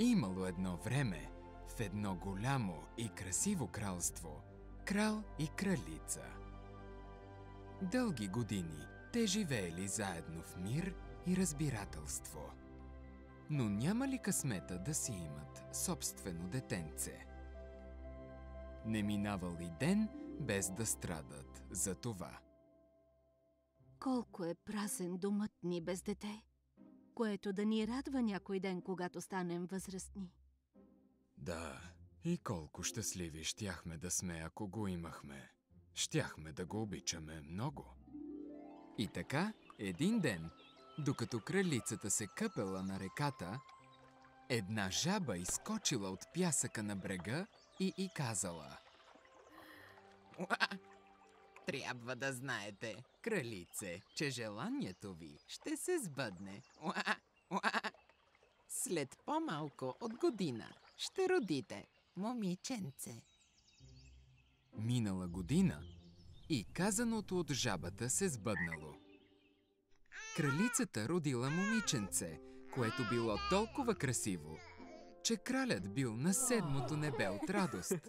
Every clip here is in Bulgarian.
Имало едно време, в едно голямо и красиво кралство, крал и кралица. Дълги години те живеели заедно в мир и разбирателство. Но няма ли късмета да си имат собствено детенце? Не минавал и ден без да страдат за това. Колко е празен домът ни без дете, което да ни радва някой ден, когато станем възрастни. Да, и колко щастливи щяхме да сме, ако го имахме. Щяхме да го обичаме много. И така, един ден, докато кралицата се къпела на реката, една жаба изскочила от пясъка на брега и казала: Трябва да знаете, кралице, че желанието ви ще се сбъдне. след по-малко от година ще родите момиченце. Минала година и казаното от жабата се сбъднало. Кралицата родила момиченце, което било толкова красиво, че кралят бил на седмото небе от радост.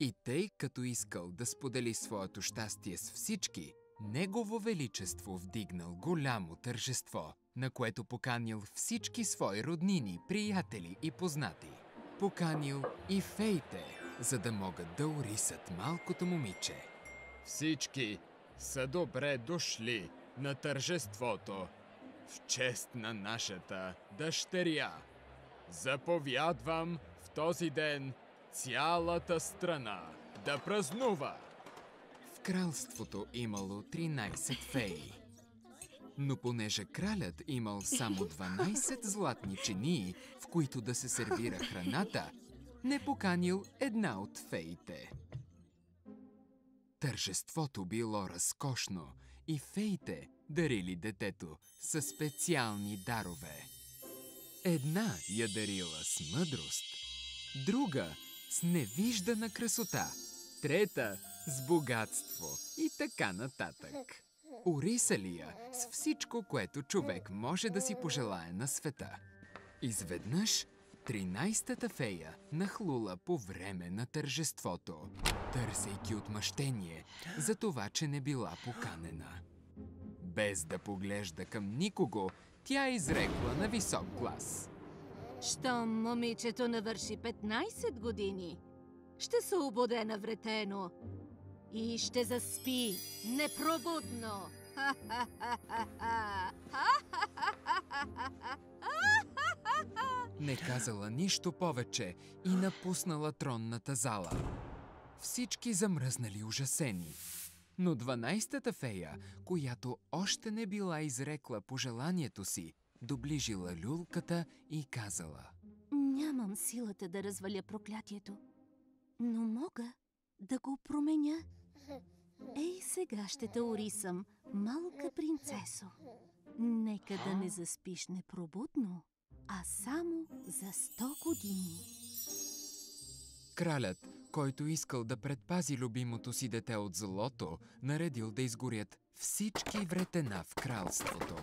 И тъй като искал да сподели своето щастие с всички, Негово Величество вдигнал голямо тържество, на което поканил всички свои роднини, приятели и познати. Поканил и феите, за да могат да орисат малкото момиче. Всички са добре дошли на тържеството в чест на нашата дъщеря. Заповядвам в този ден цялата страна да празнува. В кралството имало 13 феи. Но понеже кралят имал само 12 златни чинии, в които да се сервира храната, не поканил една от феите. Тържеството било разкошно и феите дарили детето със специални дарове. Една я дарила с мъдрост, друга с невиждана красота, трета с богатство и така нататък. Орисали я с всичко, което човек може да си пожелае на света. Изведнъж 13-та фея нахлула по време на тържеството, търсейки отмъщение за това, че не била поканена. Без да поглежда към никого, тя изрекла на висок глас: Щом момичето навърши 15 години, ще се обуде навретено и ще заспи непробудно. Не казала нищо повече и напуснала тронната зала. Всички замръзнали ужасени. Но 12-та фея, която още не била изрекла пожеланието си, доближила люлката и казала: Нямам силата да разваля проклятието, но мога да го променя. Ей, сега ще те орисам, малка принцесо. Нека да не заспиш непробудно, а само за 100 години. Кралят, който искал да предпази любимото си дете от злото, наредил да изгорят всички вретена в кралството.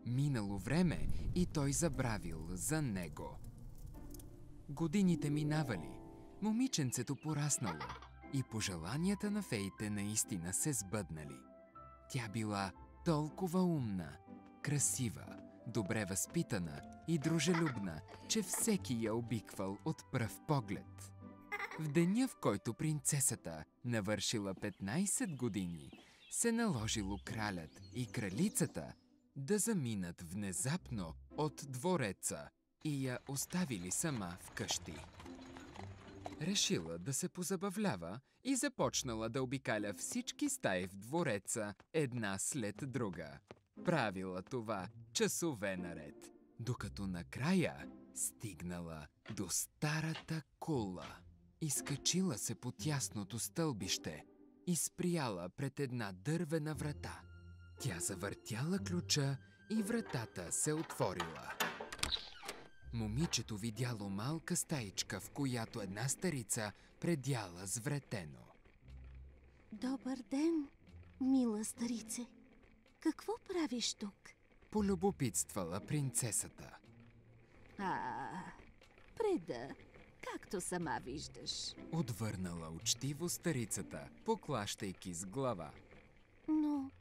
Минало време и той забравил за него. Годините минавали, момиченцето пораснало и пожеланията на феите наистина се сбъднали. Тя била толкова умна, красива, добре възпитана и дружелюбна, че всеки я обиквал от пръв поглед. В деня, в който принцесата навършила 15 години, се наложило кралят и кралицата да заминат внезапно от двореца и я оставили сама вкъщи. Решила да се позабавлява и започнала да обикаля всички стаи в двореца една след друга. Правила това часове наред, докато накрая стигнала до старата кула. Изкачила се по тясното стълбище и спряла пред една дървена врата. Тя завъртяла ключа и вратата се отворила. Момичето видяло малка стаичка, в която една старица предяла с вретено. Добър ден, мила старице. Какво правиш тук? Полюбопитствала принцесата. реда, както сама виждаш. Отвърнала учтиво старицата, поклащайки с глава. Но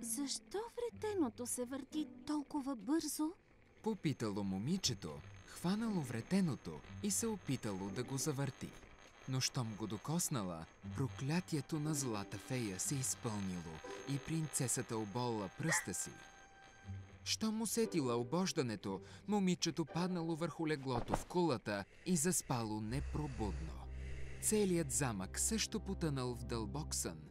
защо вретеното се върти толкова бързо? Попитало момичето, хванало вретеното и се опитало да го завърти. Но щом го докоснала, проклятието на злата фея се изпълнило и принцесата оболла пръста си. Щом усетила обождането, момичето паднало върху леглото в кулата и заспало непробудно. Целият замък също потънал в дълбок сън.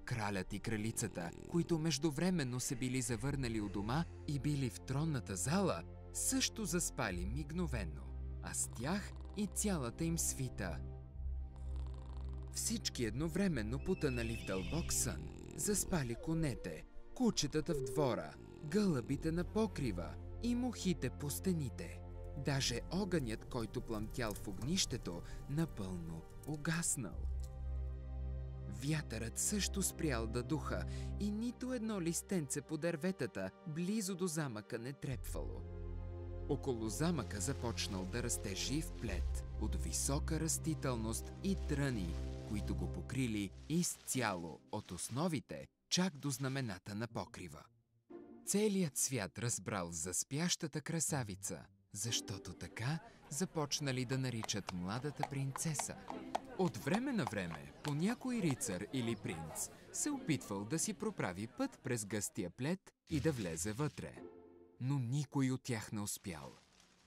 Кралят и кралицата, които междувременно се били завърнали у дома и били в тронната зала, също заспали мигновено, а с тях и цялата им свита. Всички едновременно потънали в дълбок сън. Заспали конете, кучетата в двора, гълъбите на покрива и мухите по стените. Даже огънят, който пламтял в огнището, напълно угаснал. Вятърът също спрял да духа и нито едно листенце по дърветата близо до замъка не трепвало. Около замъка започнал да расте жив плет от висока растителност и тръни, които го покрили изцяло от основите чак до знамената на покрива. Целият свят разбрал за спящата красавица, защото така започнали да наричат младата принцеса. От време на време, по някой рицар или принц се опитвал да си проправи път през гъстия плет и да влезе вътре. Но никой от тях не успял,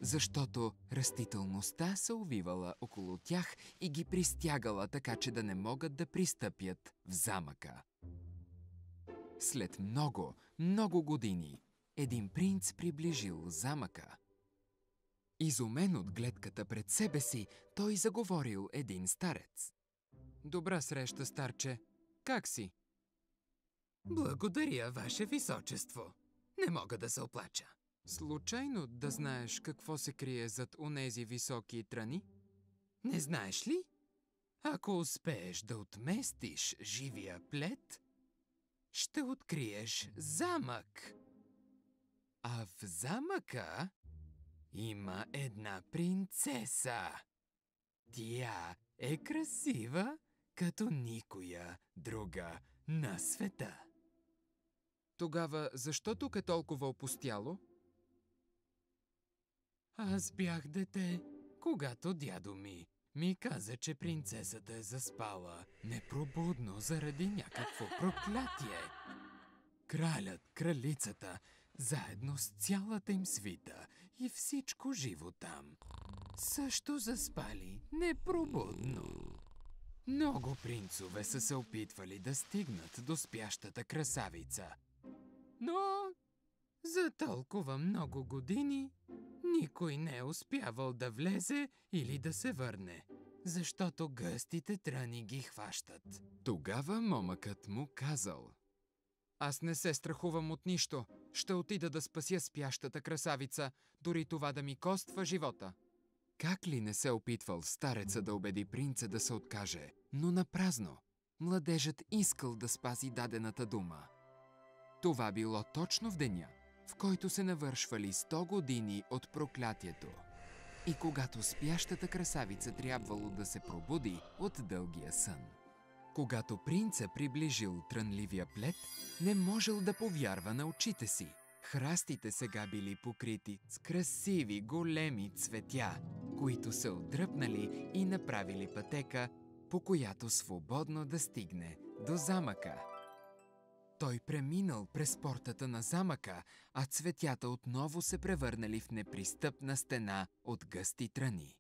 защото растителността се увивала около тях и ги пристягала така, че да не могат да пристъпят в замъка. След много, много години, един принц приближил замъка. Изумен от гледката пред себе си, той заговорил един старец. Добра среща, старче. Как си? Благодаря, ваше височество. Не мога да се оплача. Случайно да знаеш какво се крие зад онези високи тръни? Не знаеш ли? Ако успееш да отместиш живия плет, ще откриеш замък. А в замъка има една принцеса. Тя е красива като никоя друга на света. Тогава защо тук е толкова опустяло? Аз бях дете, когато дядо ми каза, че принцесата е заспала непробудно заради някакво проклятие. Кралят, кралицата, заедно с цялата им свита и всичко живо там, също заспали непробудно. Много принцове са се опитвали да стигнат до спящата красавица, но за толкова много години никой не е успявал да влезе или да се върне, защото гъстите тръни ги хващат. Тогава момъкът му казал: Аз не се страхувам от нищо. Ще отида да спася спящата красавица, дори това да ми коства живота. Как ли не се опитвал стареца да убеди принца да се откаже, но напразно. Младежът искал да спази дадената дума. Това било точно в деня, в който се навършвали 100 години от проклятието. И когато спящата красавица трябвало да се пробуди от дългия сън. Когато принца приближил трънливия плет, не можел да повярва на очите си. Храстите сега били покрити с красиви големи цветя, които се отдръпнали и направили пътека, по която свободно да стигне до замъка. Той преминал през портата на замъка, а цветята отново се превърнали в непристъпна стена от гъсти тръни.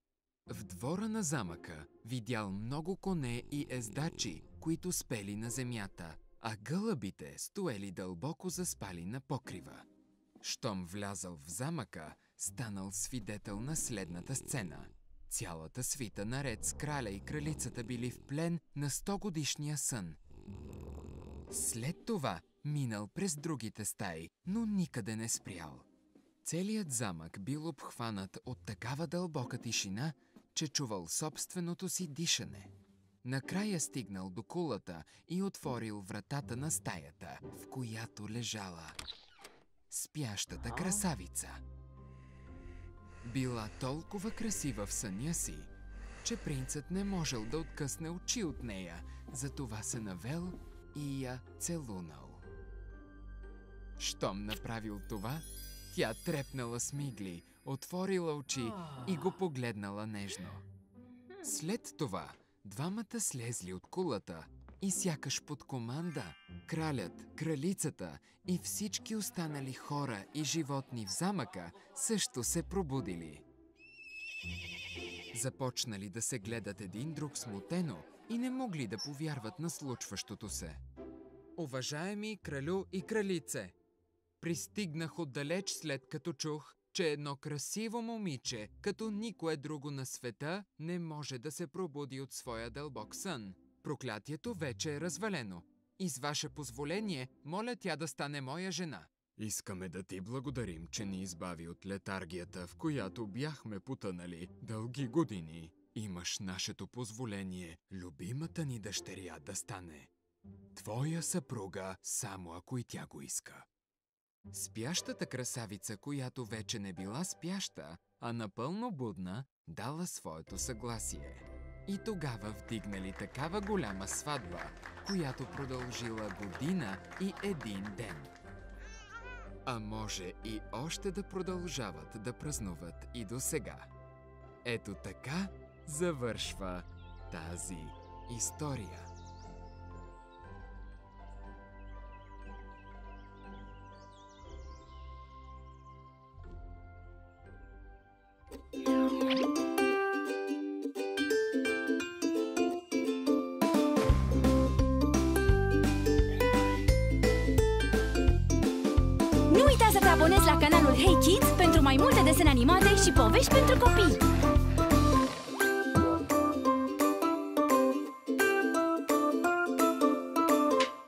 В двора на замъка видял много коне и ездачи, които спели на земята, а гълъбите стоели дълбоко заспали на покрива. Щом влязал в замъка, станал свидетел на следната сцена. Цялата свита наред с краля и кралицата били в плен на 100-годишния сън. След това минал през другите стаи, но никъде не спрял. Целият замък бил обхванат от такава дълбока тишина, че чувал собственото си дишане. Накрая стигнал до кулата и отворил вратата на стаята, в която лежала спящата красавица. Била толкова красива в съня си, че принцът не можел да откъсне очи от нея, затова се навел и я целунал. Щом направил това, тя трепнала с мигли, отворила очи и го погледнала нежно. След това двамата слезли от кулата и сякаш под команда, кралят, кралицата и всички останали хора и животни в замъка също се пробудили. Започнали да се гледат един друг смутено и не могли да повярват на случващото се. Уважаеми кралю и кралице, пристигнах отдалеч след като чух, че едно красиво момиче, като никое друго на света, не може да се пробуди от своя дълбок сън. Проклятието вече е развалено. И с ваше позволение, моля тя да стане моя жена. Искаме да ти благодарим, че ни избави от летаргията, в която бяхме потънали дълги години. Имаш нашето позволение, любимата ни дъщеря да стане твоя съпруга, само ако и тя го иска. Спящата красавица, която вече не била спяща, а напълно будна, дала своето съгласие. И тогава вдигнали такава голяма сватба, която продължила година и един ден. А може и още да продължават да празнуват и до сега. Ето така завършва тази история. Nu uita să te abonezi la canalul Hey Kids pentru mai multe desene animate și povești pentru copii!